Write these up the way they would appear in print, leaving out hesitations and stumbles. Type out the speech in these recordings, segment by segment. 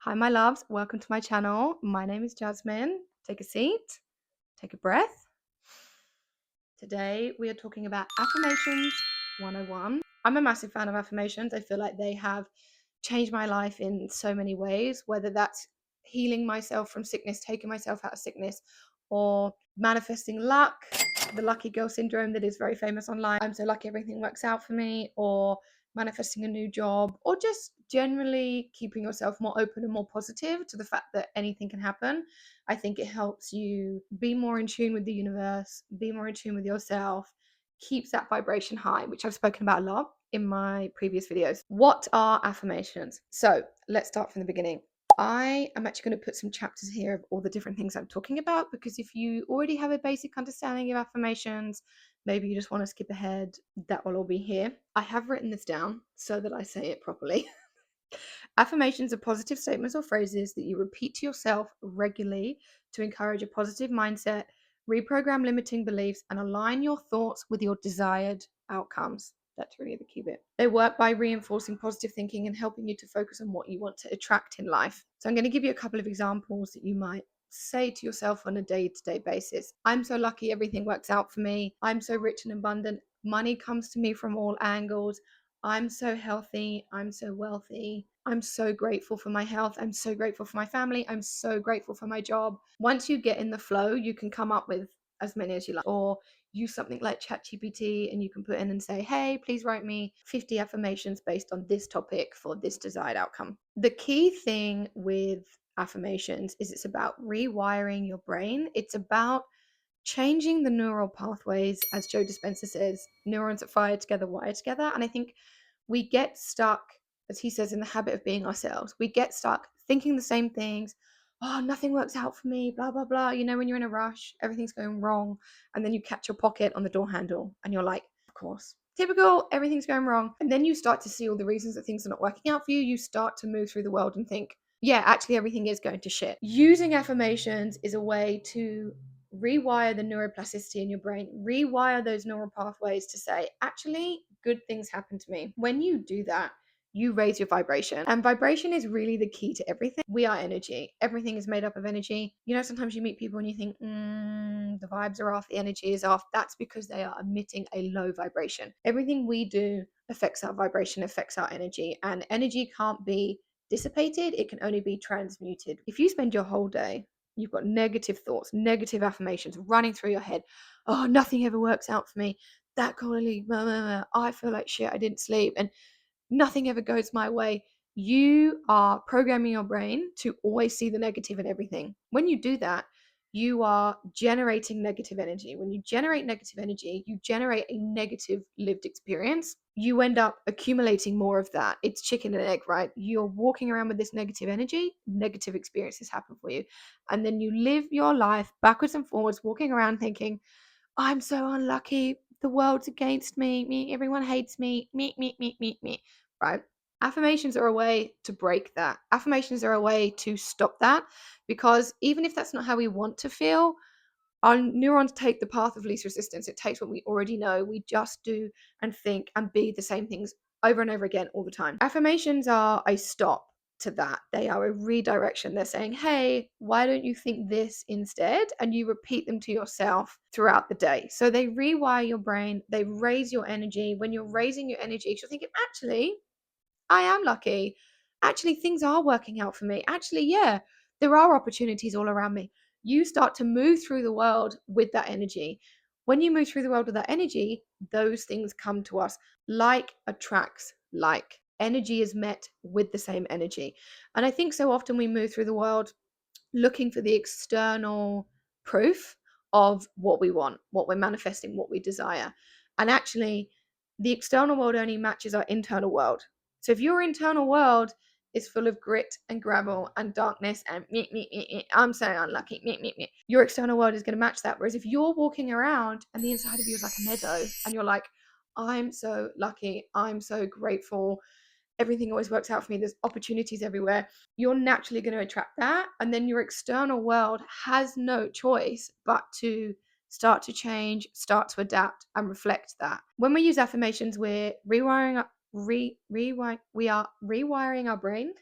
Hi, my loves. Welcome to my channel. My name is Jasmine. Take a seat, take a breath. Today, we are talking about Affirmations 101. I'm a massive fan of affirmations. I feel like they have changed my life in so many ways, whether that's healing myself from sickness, taking myself out of sickness, or manifesting luck, the lucky girl syndrome that is very famous online. I'm so lucky everything works out for me, or manifesting a new job, or just generally keeping yourself more open and more positive to the fact that anything can happen. I think it helps you be more in tune with the universe, be more in tune with yourself, keeps that vibration high, which I've spoken about a lot in my previous videos. What are affirmations? So let's start from the beginning. I am actually going to put some chapters here of all the different things I'm talking about, because if you already have a basic understanding of affirmations, maybe you just want to skip ahead, that will all be here. I have written this down so that I say it properly. Affirmations are positive statements or phrases that you repeat to yourself regularly to encourage a positive mindset, reprogram limiting beliefs, and align your thoughts with your desired outcomes. That's really the key bit. They work by reinforcing positive thinking and helping you to focus on what you want to attract in life. So I'm going to give you a couple of examples that you might say to yourself on a day-to-day basis. I'm so lucky everything works out for me. I'm so rich and abundant. Money comes to me from all angles. I'm so healthy. I'm so wealthy. I'm so grateful for my health. I'm so grateful for my family. I'm so grateful for my job. Once you get in the flow, you can come up with as many as you like, or use something like ChatGPT and you can put in and say, hey, please write me 50 affirmations based on this topic for this desired outcome. The key thing with affirmations is it's about rewiring your brain. It's about changing the neural pathways. As Joe Dispenza says, neurons that fire together wire together. And I think we get stuck, as he says, in the habit of being ourselves. We get stuck thinking the same things. Oh, nothing works out for me, blah, blah, blah. You know, when you're in a rush, everything's going wrong. And then you catch your pocket on the door handle and you're like, of course, typical, everything's going wrong. And then you start to see all the reasons that things are not working out for you. You start to move through the world and think, yeah, actually, everything is going to shit. Using affirmations is a way to rewire the neuroplasticity in your brain, rewire those neural pathways to say, actually, good things happen to me. When you do that, you raise your vibration. And vibration is really the key to everything. We are energy. Everything is made up of energy. You know, sometimes you meet people and you think, the vibes are off, the energy is off. That's because they are emitting a low vibration. Everything we do affects our vibration, affects our energy. And energy can't be dissipated. It can only be transmuted. If you spend your whole day, you've got negative thoughts, negative affirmations running through your head. Oh, nothing ever works out for me. That colleague, blah, blah, blah. I feel like shit. I didn't sleep and nothing ever goes my way. You are programming your brain to always see the negative in everything. When you do that, you are generating negative energy. When you generate negative energy, you generate a negative lived experience. You end up accumulating more of that. It's chicken and egg, right? You're walking around with this negative energy, negative experiences happen for you. And then you live your life backwards and forwards, walking around thinking, I'm so unlucky. The world's against me. Everyone hates me. Me. Right? Affirmations are a way to break that. Affirmations are a way to stop that, because even if that's not how we want to feel, our neurons take the path of least resistance. It takes what we already know. We just do and think and be the same things over and over again all the time. Affirmations are a stop to that. They are a redirection. They're saying, hey, why don't you think this instead? And you repeat them to yourself throughout the day. So they rewire your brain. They raise your energy. When you're raising your energy, you're thinking, actually, I am lucky. Actually, things are working out for me. Actually, yeah, there are opportunities all around me. You start to move through the world with that energy. When you move through the world with that energy, those things come to us. Like attracts like. Energy is met with the same energy. And I think so often we move through the world looking for the external proof of what we want, what we're manifesting, what we desire. And actually, the external world only matches our internal world. So if your internal world is full of grit and gravel and darkness and I'm so unlucky, your external world is going to match that. Whereas if you're walking around and the inside of you is like a meadow and you're like, I'm so lucky, I'm so grateful, everything always works out for me, there's opportunities everywhere, you're naturally going to attract that. And then your external world has no choice but to start to change, start to adapt and reflect that. When we use affirmations, we're rewiring we are rewiring our brain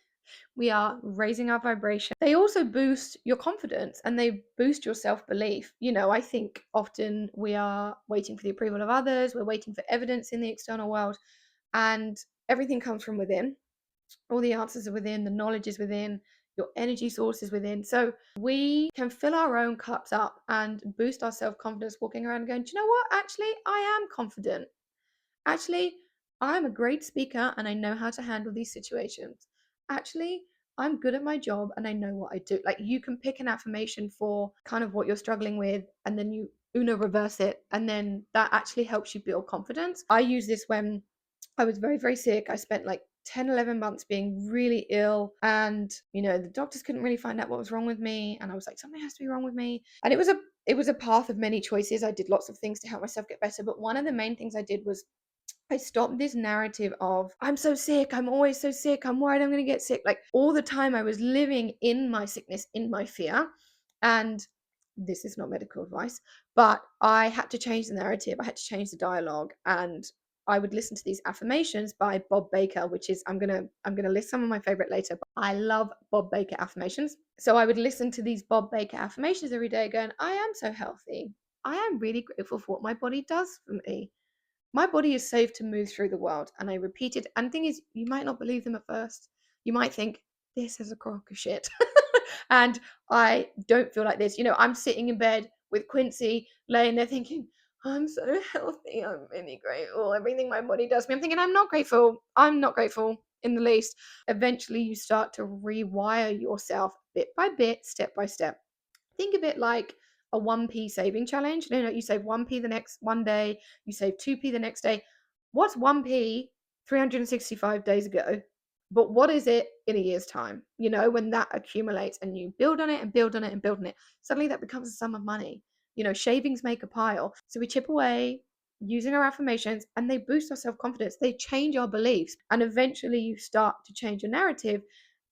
We are raising our vibration. They also boost your confidence and they boost your self-belief. I think often we are waiting for the approval of others, we're waiting for evidence in the external world, and everything comes from within. All the answers are within, the knowledge is within, your energy source is within. So we can fill our own cups up and boost our self-confidence walking around and going, do you know what? Actually, I am confident. Actually, I'm a great speaker and I know how to handle these situations. Actually, I'm good at my job and I know what I do. Like, you can pick an affirmation for kind of what you're struggling with, and then you reverse it, and then that actually helps you build confidence. I use this when I was very, very sick. I spent like 10, 11 months being really ill, and the doctors couldn't really find out what was wrong with me, and I was like, something has to be wrong with me. And it was a path of many choices. I did lots of things to help myself get better, but one of the main things I did was I stopped this narrative of, I'm so sick, I'm always so sick, I'm worried I'm going to get sick. Like, all the time I was living in my sickness, in my fear. And this is not medical advice, but I had to change the narrative. I had to change the dialogue. And I would listen to these affirmations by Bob Baker, which is, I'm gonna list some of my favorite later, but I love Bob Baker affirmations. So I would listen to these Bob Baker affirmations every day going, I am so healthy. I am really grateful for what my body does for me. My body is safe to move through the world. And I repeat it. And the thing is, you might not believe them at first. You might think, this is a crock of shit. And I don't feel like this. I'm sitting in bed with Quincy laying there thinking, I'm so healthy. I'm really grateful. Everything my body does me. I'm thinking, I'm not grateful. I'm not grateful in the least. Eventually, you start to rewire yourself bit by bit, step by step. Think of it like a 1p saving challenge. You save 1p the next one day, you save 2p the next day. What's 1p 365 days ago? But what is it in a year's time? When that accumulates and you build on it and build on it and build on it, suddenly that becomes a sum of money. Shavings make a pile. So we chip away using our affirmations and they boost our self-confidence. They change our beliefs. And eventually you start to change your narrative,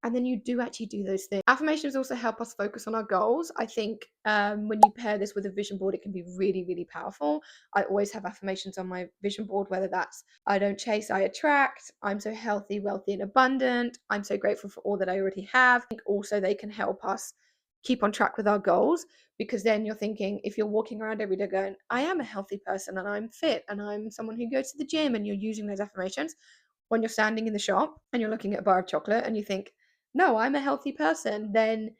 and then you do actually do those things. Affirmations also help us focus on our goals. I think when you pair this with a vision board, it can be really, really powerful. I always have affirmations on my vision board, whether that's I don't chase, I attract, I'm so healthy, wealthy, and abundant, I'm so grateful for all that I already have. I think also they can help us keep on track with our goals, because then you're thinking, if you're walking around every day going, I am a healthy person and I'm fit and I'm someone who goes to the gym, and you're using those affirmations when you're standing in the shop and you're looking at a bar of chocolate and you think, no, I'm a healthy person, then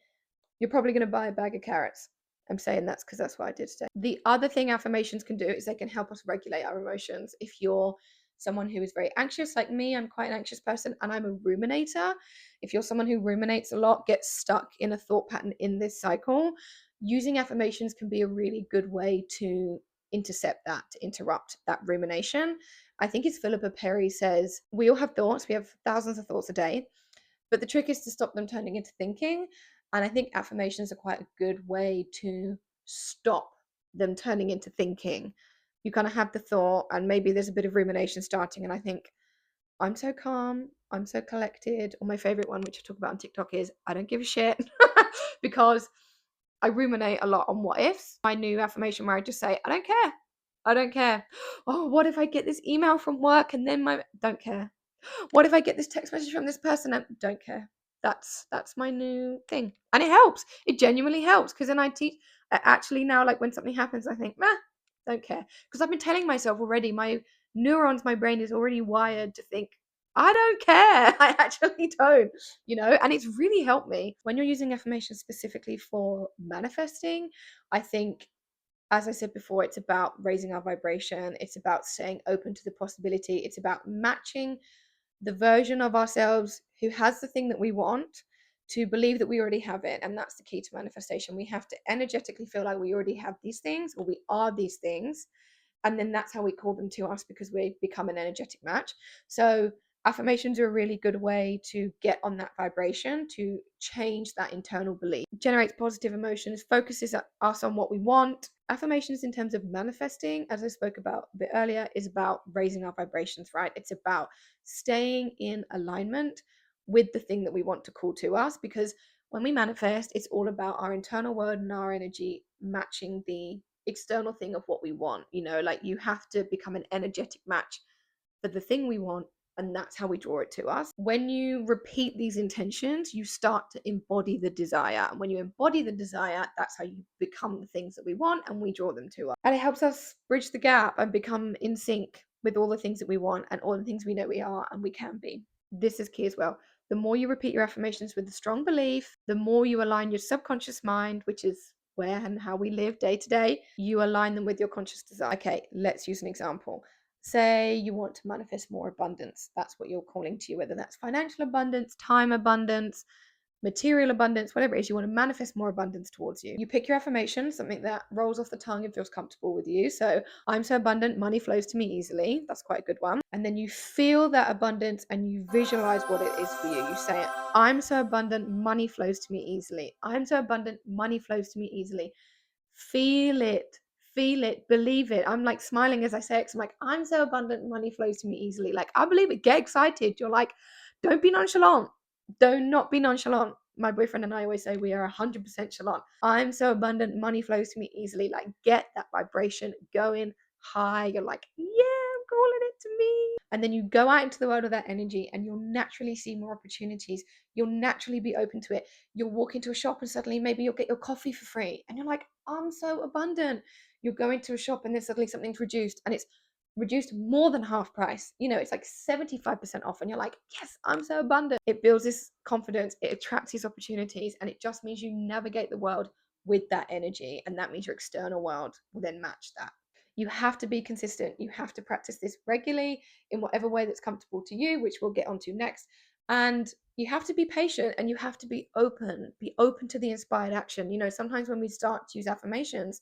you're probably going to buy a bag of carrots. I'm saying that's because that's what I did today. The other thing affirmations can do is they can help us regulate our emotions. If you're someone who is very anxious, like me, I'm quite an anxious person and I'm a ruminator. If you're someone who ruminates a lot, gets stuck in a thought pattern in this cycle, using affirmations can be a really good way to intercept that, to interrupt that rumination. I think it's Philippa Perry says, we all have thoughts, we have thousands of thoughts a day, but the trick is to stop them turning into thinking. And I think affirmations are quite a good way to stop them turning into thinking. You kind of have the thought, and maybe there's a bit of rumination starting, and I think, I'm so calm, I'm so collected. Or my favorite one, which I talk about on TikTok, is I don't give a shit. Because I ruminate a lot on what ifs. My new affirmation where I just say, I don't care. I don't care. Oh, what if I get this email from work and then don't care. What if I get this text message from this person and don't care. That's my new thing. And it helps. It genuinely helps, because then I teach actually now, like when something happens, I think, don't care. Because I've been telling myself already, my neurons, my brain is already wired to think, I don't care. I actually don't, and it's really helped me. When you're using affirmations specifically for manifesting, I think, as I said before, it's about raising our vibration. It's about staying open to the possibility. It's about matching the version of ourselves who has the thing that we want to believe that we already have it. And that's the key to manifestation. We have to energetically feel like we already have these things, or we are these things. And then that's how we call them to us, because we become an energetic match. So affirmations are a really good way to get on that vibration, to change that internal belief. It generates positive emotions, focuses us on what we want. Affirmations in terms of manifesting, as I spoke about a bit earlier, is about raising our vibrations, right? It's about staying in alignment with the thing that we want to call to us, because when we manifest, it's all about our internal world and our energy matching the external thing of what we want. Like, you have to become an energetic match for the thing we want and that's how we draw it to us. When you repeat these intentions, you start to embody the desire. And when you embody the desire, that's how you become the things that we want, and we draw them to us. And it helps us bridge the gap and become in sync with all the things that we want and all the things we know we are and we can be. This is key as well. The more you repeat your affirmations with a strong belief, the more you align your subconscious mind, which is where and how we live day to day, you align them with your conscious desire. Okay, let's use an example. Say you want to manifest more abundance. That's what you're calling to you, whether that's financial abundance, time abundance, material abundance, whatever it is, you want to manifest more abundance towards you. You pick your affirmation, something that rolls off the tongue and feels comfortable with you. So, I'm so abundant, money flows to me easily. That's quite a good one. And then you feel that abundance and you visualize what it is for you. You say, I'm so abundant, money flows to me easily. I'm so abundant, money flows to me easily. Feel it. Feel it, believe it. I'm like smiling as I say it, 'cause I'm like, I'm so abundant, money flows to me easily. Like, I believe it. Get excited. You're like, don't be nonchalant. Do not be nonchalant. My boyfriend and I always say we are 100% chalant. I'm so abundant, money flows to me easily. Like, get that vibration going high. You're like, yeah, I'm calling it to me. And then you go out into the world of that energy and you'll naturally see more opportunities. You'll naturally be open to it. You'll walk into a shop and suddenly maybe you'll get your coffee for free. And you're like, I'm so abundant. You'll go into a shop and then suddenly something's reduced and it's reduced more than half price. You know, it's like 75% off. And you're like, yes, I'm so abundant. It builds this confidence, it attracts these opportunities, and it just means you navigate the world with that energy. And that means your external world will then match that. You have to be consistent. You have to practice this regularly in whatever way that's comfortable to you, which we'll get onto next. And you have to be patient and you have to be open to the inspired action. You know, sometimes when we start to use affirmations,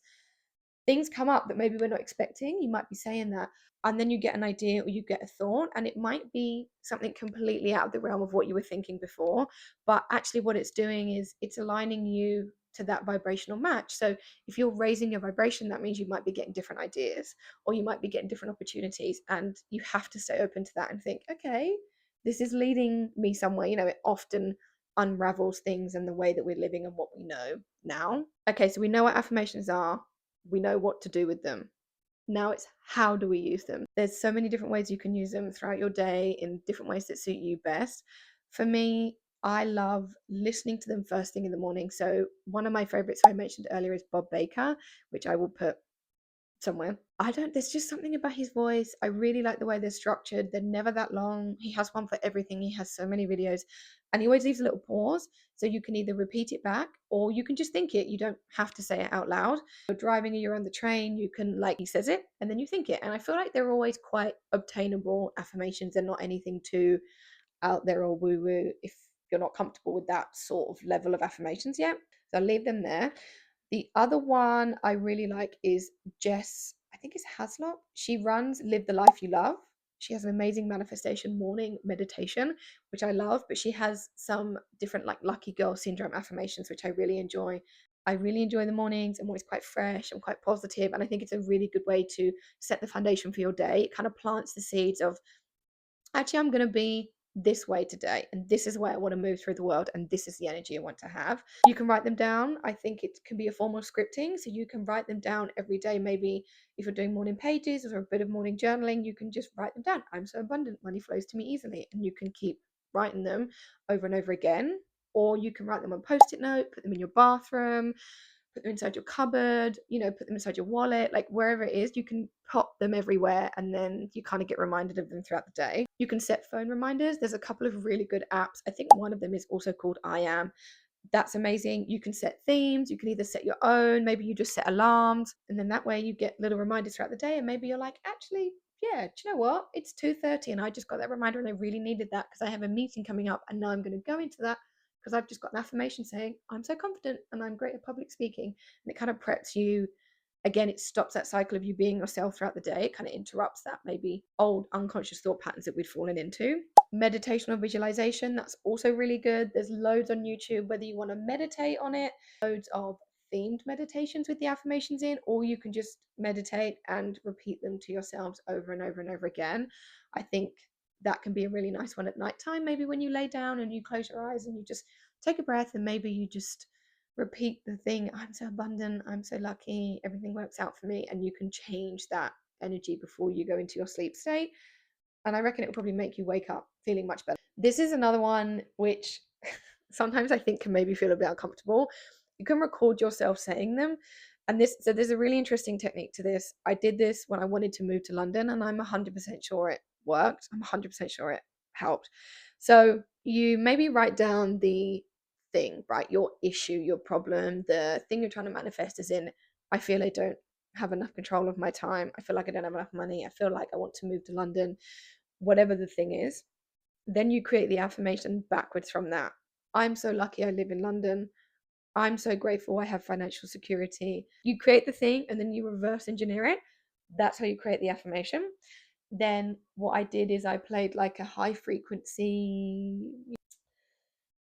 things come up that maybe we're not expecting. You might be saying that, and then you get an idea or you get a thought, and it might be something completely out of the realm of what you were thinking before. But actually, what it's doing is it's aligning you to that vibrational match. So if you're raising your vibration, that means you might be getting different ideas or you might be getting different opportunities. And you have to stay open to that and think, okay, this is leading me somewhere. You know, it often unravels things and the way that we're living and what we know now. Okay, so we know what affirmations are, we know what to do with them. Now it's how do we use them? There's so many different ways you can use them throughout your day in different ways that suit you best. For me, I love listening to them first thing in the morning. So one of my favorites I mentioned earlier is Bob Baker, which I will put somewhere. There's just something about his voice. I really like the way they're structured. They're never that long. He has one for everything. He has so many videos and he always leaves a little pause. So you can either repeat it back or you can just think it. You don't have to say it out loud. You're driving or you're on the train, you can, like, he says it and then you think it. And I feel like they're always quite obtainable affirmations. They're not anything too out there or woo woo if you're not comfortable with that sort of level of affirmations yet. So I'll leave them there. The other one I really like is Jess, I think it's Haslop. She runs Live the Life You Love. She has an amazing manifestation morning meditation, which I love, but she has some different like lucky girl syndrome affirmations, which I really enjoy. I really enjoy the mornings. I'm always quite fresh. I'm quite positive, and I think it's a really good way to set the foundation for your day. It kind of plants the seeds of, actually, I'm going to be this way today, and this is where I want to move through the world, and this is the energy I want to have. You can write them down. I think it can be a form of scripting, so you can write them down every day. Maybe if you're doing morning pages or a bit of morning journaling, you can just write them down. I'm so abundant, money flows to me easily, and you can keep writing them over and over again. Or you can write them on post-it note, put them in your bathroom, put them inside your cupboard, you know, put them inside your wallet, like wherever it is, you can pop them everywhere and then you kind of get reminded of them throughout the day. You can set phone reminders. There's a couple of really good apps. I think one of them is also called I Am. That's amazing. You can set themes. You can either set your own, maybe you just set alarms, and then that way you get little reminders throughout the day. And maybe you're like, actually, yeah, do you know what? It's 2:30 and I just got that reminder and I really needed that because I have a meeting coming up and now I'm going to go into that because I've just got an affirmation saying I'm so confident and I'm great at public speaking. And it kind of preps you. Again, it stops that cycle of you being yourself throughout the day. It kind of interrupts that maybe old unconscious thought patterns that we'd fallen into. Meditation or visualization, that's also really good. There's loads on YouTube, whether you want to meditate on it, loads of themed meditations with the affirmations in, or you can just meditate and repeat them to yourselves over and over and over again. I think that can be a really nice one at nighttime, maybe when you lay down and you close your eyes and you just take a breath and maybe you just repeat the thing, I'm so abundant, I'm so lucky, everything works out for me, and you can change that energy before you go into your sleep state. And I reckon it will probably make you wake up feeling much better. This is another one which sometimes I think can maybe feel a bit uncomfortable. You can record yourself saying them. And so there's a really interesting technique to this. I did this when I wanted to move to London, and I'm 100% sure it worked. I'm 100% sure it helped. So you maybe write down the thing, right? Your issue, your problem, the thing you're trying to manifest is in, I feel I don't have enough control of my time. I feel like I don't have enough money. I feel like I want to move to London, whatever the thing is. Then you create the affirmation backwards from that. I'm so lucky I live in London. I'm so grateful I have financial security. You create the thing and then you reverse engineer it. That's how you create the affirmation. Then what I did is I played like a high frequency,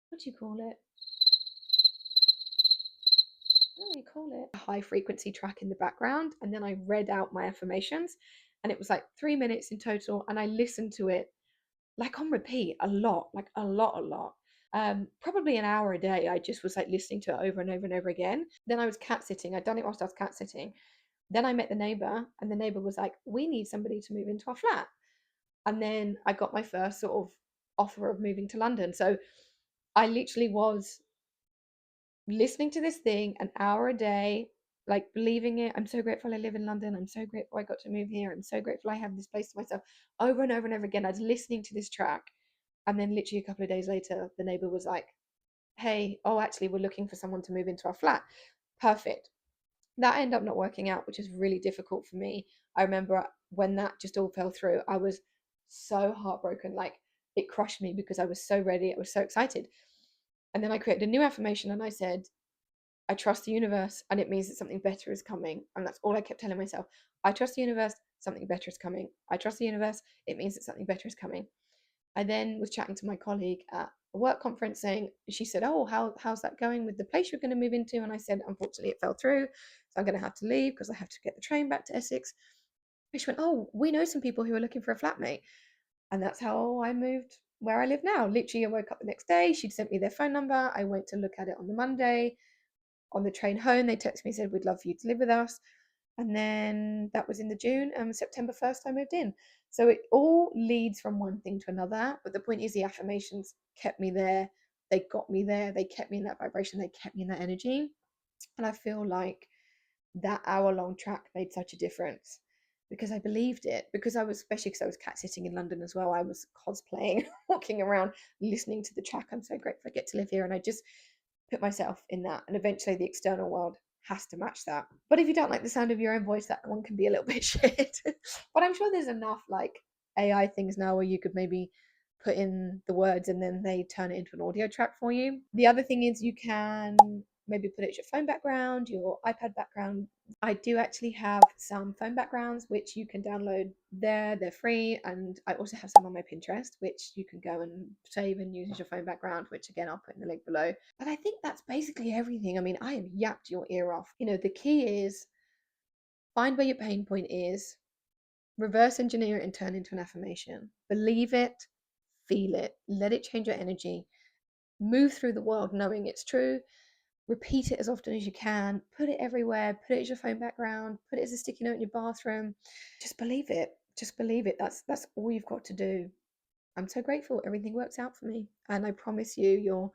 what do you call it? What do you call it? A high frequency track in the background. And then I read out my affirmations. And it was like 3 minutes in total. And I listened to it like on repeat a lot, like a lot. Probably an hour a day. I just was like listening to it over and over and over again. Then I was cat sitting. I'd done it whilst I was cat sitting. Then I met the neighbor, and the neighbor was like, "We need somebody to move into our flat." And then I got my first sort of offer of moving to London. So I literally was listening to this thing an hour a day, like believing it. I'm so grateful I live in London. I'm so grateful I got to move here. I'm so grateful I have this place to myself. Over and over and over again, I was listening to this track. And then literally a couple of days later, the neighbor was like, "Hey, oh, actually, we're looking for someone to move into our flat." Perfect. That ended up not working out, which is really difficult for me. I remember when that just all fell through, I was so heartbroken. Like it crushed me because I was so ready. I was so excited. And then I created a new affirmation and I said, I trust the universe and it means that something better is coming. And that's all I kept telling myself. I trust the universe, something better is coming. I trust the universe, it means that something better is coming. I then was chatting to my colleague at a work conference saying, she said, "Oh, how's that going with the place you're going to move into?" And I said, "Unfortunately, it fell through. So I'm going to have to leave because I have to get the train back to Essex." And she went, "Oh, we know some people who are looking for a flatmate." And that's how I moved where I live now. Literally, I woke up the next day. She'd sent me their phone number. I went to look at it on the Monday. On the train home, they texted me and said, "We'd love for you to live with us." And then that was in the June, and September 1st, I moved in. So it all leads from one thing to another. But the point is, the affirmations kept me there. They got me there. They kept me in that vibration. They kept me in that energy. And I feel like that hour-long track made such a difference because I believed it. Because I was, especially because I was cat sitting in London as well, I was cosplaying, walking around, listening to the track. I'm so grateful I get to live here. And I just put myself in that. And eventually the external world has to match that. But if you don't like the sound of your own voice, that one can be a little bit shit. But I'm sure there's enough like AI things now where you could maybe put in the words and then they turn it into an audio track for you. The other thing is you can maybe put it as your phone background, your iPad background. I do actually have some phone backgrounds which you can download there. They're free. And I also have some on my Pinterest, which you can go and save and use as your phone background, which again, I'll put in the link below. But I think that's basically everything. I mean, I have yapped your ear off. You know, the key is find where your pain point is, reverse engineer it and turn it into an affirmation. Believe it, feel it, let it change your energy. Move through the world knowing it's true. Repeat it as often as you can. Put it everywhere. Put it as your phone background. Put it as a sticky note in your bathroom. Just believe it. Just believe it. That's all you've got to do. I'm so grateful. Everything works out for me. And I promise you, your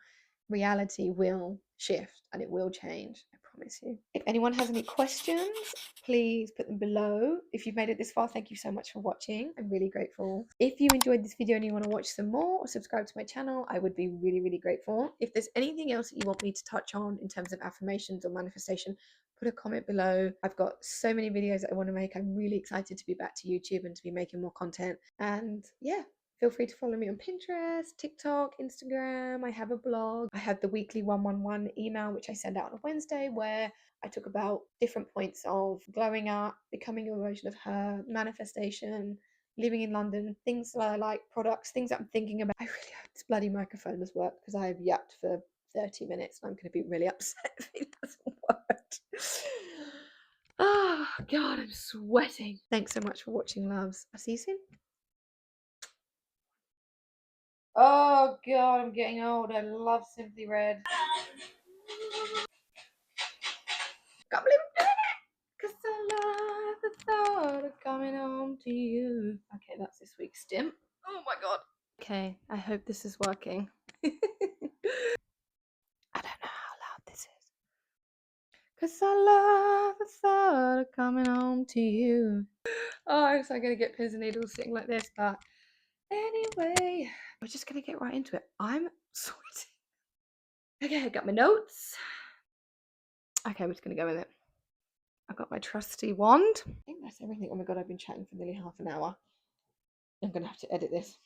reality will shift and it will change. I promise you. If anyone has any questions, please put them below. If you've made it this far, thank you so much for watching. I'm really grateful. If you enjoyed this video and you want to watch some more or subscribe to my channel, I would be really, really grateful. If there's anything else that you want me to touch on in terms of affirmations or manifestation, put a comment below. I've got so many videos that I want to make. I'm really excited to be back to YouTube and to be making more content. And yeah, feel free to follow me on Pinterest, TikTok, Instagram. I have a blog. I have the weekly 111 email, which I send out on a Wednesday, where I talk about different points of glowing up, becoming a version of her, manifestation, living in London, things that I like, products, things that I'm thinking about. I really hope this bloody microphone has worked because I have yapped for 30 minutes and I'm going to be really upset if it doesn't work. Oh, God, I'm sweating. Thanks so much for watching, loves. I'll see you soon. Oh God, I'm getting old. I love Simply Red. Can't believe I'm doing it. 'Cause I love the thought of coming home to you. Okay, that's this week's stim. Oh my god. Okay, I hope this is working. I don't know how loud this is. Cause I love the thought of coming home to you. Oh, so I'm gonna get pins and needles sitting like this, but anyway, we're just gonna get right into it. I'm sweating. Okay, I got my notes. Okay, we're just gonna go with it. I've got my trusty wand. I think that's everything. Oh my god, I've been chatting for nearly half an hour. I'm gonna have to edit this.